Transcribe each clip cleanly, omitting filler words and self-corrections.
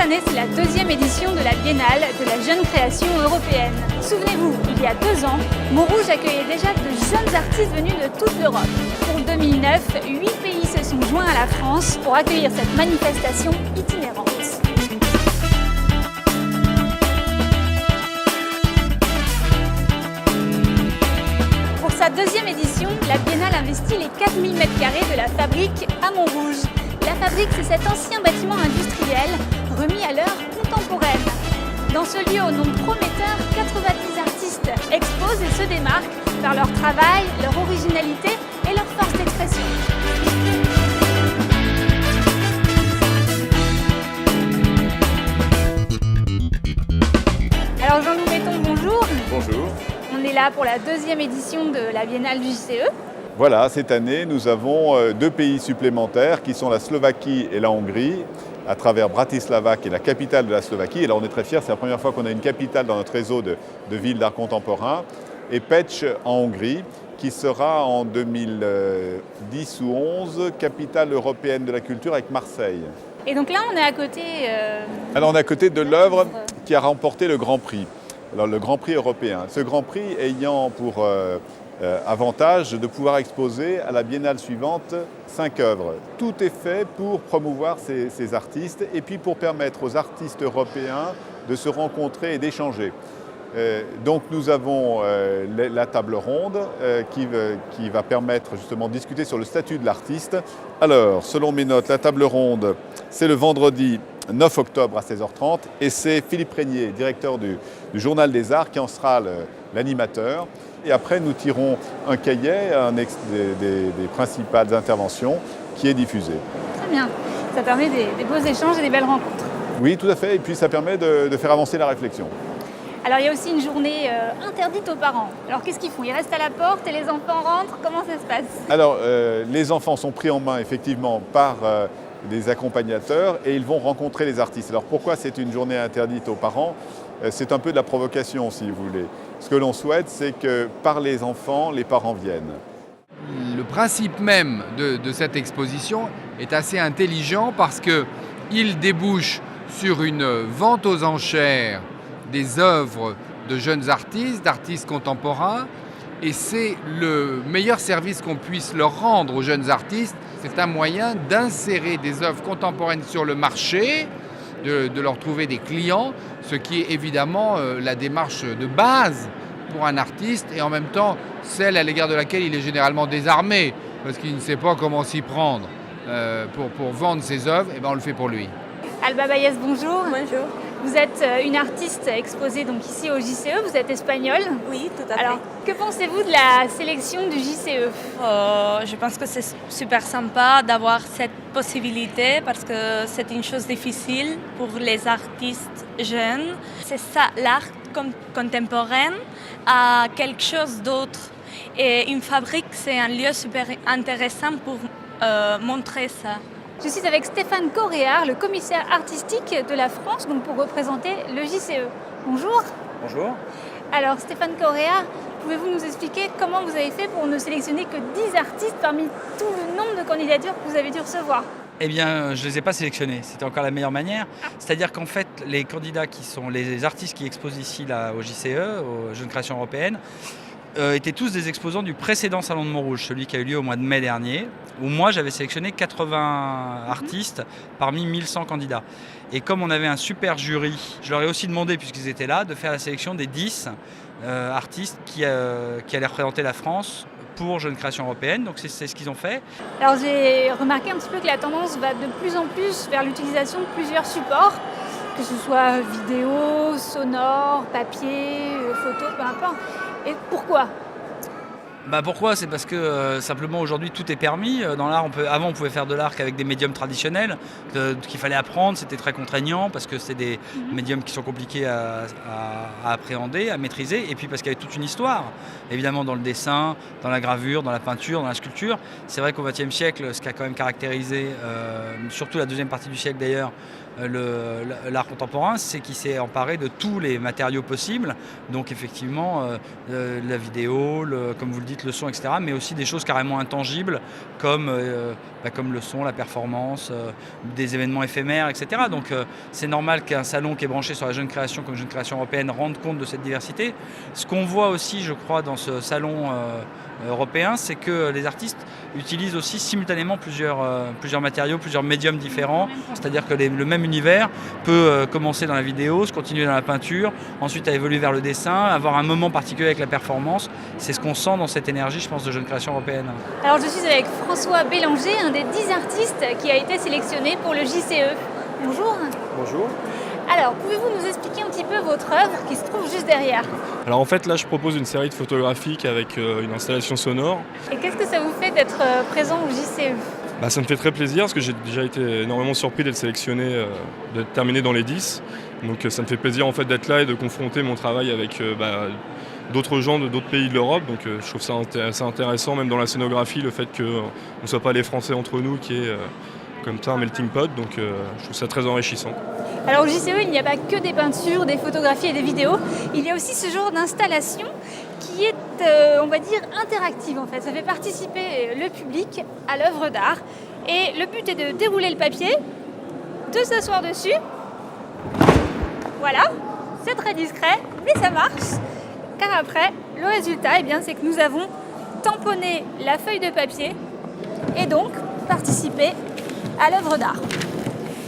année, c'est la deuxième édition de la Biennale de la jeune création européenne. Souvenez-vous, il y a 2 ans, Montrouge accueillait déjà de jeunes artistes venus de toute l'Europe. Pour 2009, 8 pays se sont joints à la France pour accueillir cette manifestation itinérante. Pour sa deuxième édition, la Biennale investit les 4000 m² de la Fabrique à Montrouge. La Fabrique, c'est cet ancien bâtiment industriel remis à l'heure contemporaine. Dans ce lieu au nom prometteur, 90 artistes exposent et se démarquent par leur travail, leur originalité et leur force d'expression. Alors Jean-Loup Metton, bonjour. Bonjour. On est là pour la deuxième édition de la Biennale du JCE. Voilà, cette année, nous avons 2 pays supplémentaires qui sont la Slovaquie et la Hongrie, à travers Bratislava, qui est la capitale de la Slovaquie. Et là, on est très fiers, c'est la première fois qu'on a une capitale dans notre réseau de villes d'art contemporain. Et Pécs en Hongrie, qui sera en 2010 ou 2011 capitale européenne de la culture avec Marseille. Et donc là, on est à côté... Alors, on est à côté de l'œuvre qui a remporté le Grand Prix. Alors, le Grand Prix européen. Ce Grand Prix ayant pour... avantage de pouvoir exposer à la biennale suivante 5 œuvres. Tout est fait pour promouvoir ces artistes et puis pour permettre aux artistes européens de se rencontrer et d'échanger. Donc nous avons la table ronde qui va permettre justement de discuter sur le statut de l'artiste. Alors, selon mes notes, la table ronde, c'est le vendredi 9 octobre à 16h30 et c'est Philippe Régnier, directeur du Journal des Arts, qui en sera l'animateur. Et après, nous tirons un cahier, des principales interventions qui est diffusé. Très bien. Ça permet des beaux échanges et des belles rencontres. Oui, tout à fait. Et puis, ça permet de faire avancer la réflexion. Alors, il y a aussi une journée interdite aux parents. Alors, qu'est-ce qu'ils font? Ils restent à la porte et les enfants rentrent? Comment ça se passe? Alors, les enfants sont pris en main, effectivement, par des accompagnateurs et ils vont rencontrer les artistes. Alors, pourquoi c'est une journée interdite aux parents? C'est un peu de la provocation, si vous voulez. Ce que l'on souhaite, c'est que par les enfants, les parents viennent. Le principe même de cette exposition est assez intelligent parce qu'il débouche sur une vente aux enchères des œuvres de jeunes artistes, d'artistes contemporains. Et c'est le meilleur service qu'on puisse leur rendre aux jeunes artistes. C'est un moyen d'insérer des œuvres contemporaines sur le marché, de leur trouver des clients, ce qui est évidemment la démarche de base pour un artiste et en même temps celle à l'égard de laquelle il est généralement désarmé parce qu'il ne sait pas comment s'y prendre pour vendre ses œuvres, et ben on le fait pour lui. Alba Baez, bonjour. Bonjour. Vous êtes une artiste exposée donc ici au JCE, vous êtes espagnole. Oui, tout à fait. Alors, que pensez-vous de la sélection du JCE? Je pense que c'est super sympa d'avoir cette possibilité parce que c'est une chose difficile pour les artistes jeunes. C'est ça, l'art contemporain a quelque chose d'autre. Et une fabrique, c'est un lieu super intéressant pour montrer ça. Je suis avec Stéphane Coréard, le commissaire artistique de la France, donc pour représenter le JCE. Bonjour. Bonjour. Alors Stéphane Coréard, pouvez-vous nous expliquer comment vous avez fait pour ne sélectionner que 10 artistes parmi tout le nombre de candidatures que vous avez dû recevoir? Eh bien, je ne les ai pas sélectionnés. C'était encore la meilleure manière. C'est-à-dire qu'en fait, les candidats qui sont les artistes qui exposent ici là, au JCE, aux Jeunes Créations Européennes, étaient tous des exposants du précédent Salon de Montrouge, celui qui a eu lieu au mois de mai dernier, où moi j'avais sélectionné 80 artistes parmi 1100 candidats. Et comme on avait un super jury, je leur ai aussi demandé, puisqu'ils étaient là, de faire la sélection des 10 artistes qui allaient représenter la France pour Jeunes Créations Européennes. Donc c'est ce qu'ils ont fait. Alors j'ai remarqué un petit peu que la tendance va de plus en plus vers l'utilisation de plusieurs supports, que ce soit vidéo, sonore, papier, photo, peu importe. Et pourquoi? Pourquoi? C'est parce que simplement aujourd'hui tout est permis. Dans l'art, avant on pouvait faire de l'art qu'avec des médiums traditionnels qu'il fallait apprendre, c'était très contraignant parce que c'est des médiums qui sont compliqués à appréhender, à maîtriser, et puis parce qu'il y avait toute une histoire, évidemment dans le dessin, dans la gravure, dans la peinture, dans la sculpture. C'est vrai qu'au XXe siècle, ce qui a quand même caractérisé, surtout la deuxième partie du siècle d'ailleurs, l'art contemporain, c'est qu'il s'est emparé de tous les matériaux possibles. Donc effectivement, la vidéo, comme vous le dites, le son, etc. Mais aussi des choses carrément intangibles comme le son, la performance, des événements éphémères, etc. Donc c'est normal qu'un salon qui est branché sur la jeune création comme Jeune Création Européenne rende compte de cette diversité. Ce qu'on voit aussi, je crois, dans ce salon européen, c'est que les artistes utilisent aussi simultanément plusieurs matériaux, plusieurs médiums différents. C'est-à-dire que le même univers peut commencer dans la vidéo, se continuer dans la peinture, ensuite à évoluer vers le dessin, avoir un moment particulier avec la performance. C'est ce qu'on sent dans cette énergie, je pense, de Jeune Création Européenne. Alors je suis avec François Bélanger, un des 10 artistes qui a été sélectionné pour le JCE. Bonjour. Bonjour. Alors, pouvez-vous nous expliquer un petit peu votre œuvre qui se trouve juste derrière? Alors en fait là je propose une série de photographiques avec une installation sonore. Et qu'est-ce que ça vous fait d'être présent au JCE? Ça me fait très plaisir parce que j'ai déjà été énormément surpris d'être sélectionné, d'être terminé dans les 10. Donc ça me fait plaisir en fait d'être là et de confronter mon travail avec d'autres gens de d'autres pays de l'Europe. Donc je trouve ça assez intéressant, même dans la scénographie, le fait qu'on ne soit pas les Français entre nous qui est comme ça un melting pot. Donc je trouve ça très enrichissant. Alors au JCE, il n'y a pas que des peintures, des photographies et des vidéos. Il y a aussi ce genre d'installation qui est, on va dire, interactive en fait. Ça fait participer le public à l'œuvre d'art. Et le but est de dérouler le papier, de s'asseoir dessus. Voilà, c'est très discret, mais ça marche. Car après, le résultat, c'est que nous avons tamponné la feuille de papier et donc participé à l'œuvre d'art.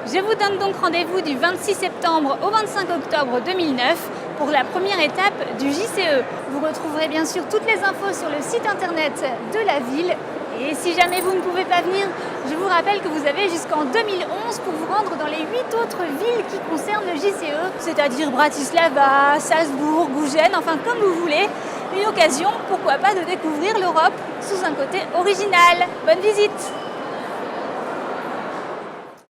Je vous donne donc rendez-vous du 26 septembre au 25 octobre 2009 pour la première étape du JCE. Vous retrouverez bien sûr toutes les infos sur le site internet de la ville. Et si jamais vous ne pouvez pas venir, je vous rappelle que vous avez jusqu'en 2011 pour vous rendre dans les 8 autres villes qui concernent le JCE, c'est-à-dire Bratislava, Salzbourg, Gougen, enfin comme vous voulez. Une occasion, pourquoi pas, de découvrir l'Europe sous un côté original. Bonne visite!